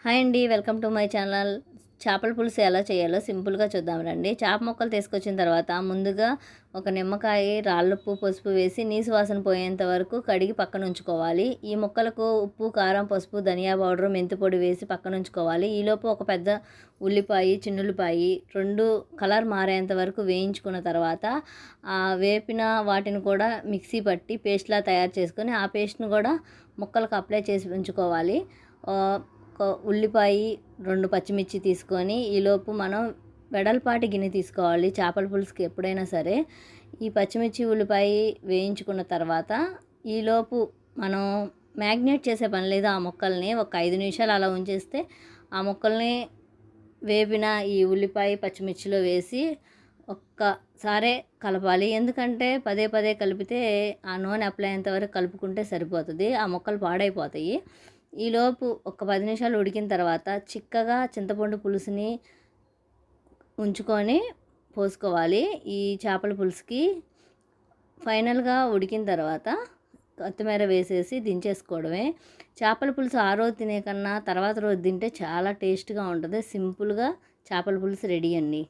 Hi అండి, welcome to my channel. చేపల పులుసు ఎలా చేయాలో సింపుల్గా చూద్దాం రండి. చేప ముక్కలు తీసుకొచ్చిన తర్వాత ముందుగా ఒక నిమ్మకాయ, రాళ్ళుప్పు, పసుపు వేసి నీసు వాసన పోయేంత వరకు కడిగి పక్కన ఉంచుకోవాలి. ఈ ముక్కలకు ఉప్పు, కారం, పసుపు, ధనియా పౌడర్, మెంతి పొడి వేసి పక్కన ఉంచుకోవాలి. ఈలోపు ఒక పెద్ద ఉల్లిపాయ, చిన్నులపాయి రెండు కలర్ మారేంత వరకు వేయించుకున్న తర్వాత వేపిన వాటిని కూడా మిక్సీ పట్టి పేస్ట్లా తయారు చేసుకొని ఆ పేస్ట్ను కూడా ముక్కలకు అప్లై చేసి ఉంచుకోవాలి. ఒక ఉల్లిపాయ, 2 పచ్చిమిర్చి తీసుకొని ఈలోపు మనం వెడల్పాటి గిన్నె తీసుకోవాలి చేపల పులుసుకి ఎప్పుడైనా సరే. ఈ పచ్చిమిర్చి, ఉల్లిపాయ వేయించుకున్న తర్వాత ఈలోపు మనం మ్యాగ్నేట్ చేసే పని లేదు. ఆ ముక్కల్ని ఒక 5 నిమిషాలు అలా ఉంచేస్తే ఆ ముక్కల్ని వేపిన ఈ ఉల్లిపాయ, పచ్చిమిర్చిలో వేసి ఒక్కసారే కలపాలి. ఎందుకంటే పదే పదే కలిపితే ఆ నూనె అప్లై అయ్యేంత వరకు కలుపుకుంటే సరిపోతుంది, ఆ ముక్కలు పాడైపోతాయి. ఈలోపు ఒక 10 నిమిషాలు ఉడికిన తర్వాత చిక్కగా చింతపండు పులుసుని ఉంచుకొని పోసుకోవాలి ఈ చేపల పులుసుకి. ఫైనల్గా ఉడికిన తర్వాత కొత్తిమీర వేసేసి దించేసుకోవడమే. చేపల పులుసు ఆ రోజు తినే కన్నా తర్వాత రోజు తింటే చాలా టేస్ట్గా ఉంటుంది. సింపుల్గా చేపల పులుసు రెడీ అండి.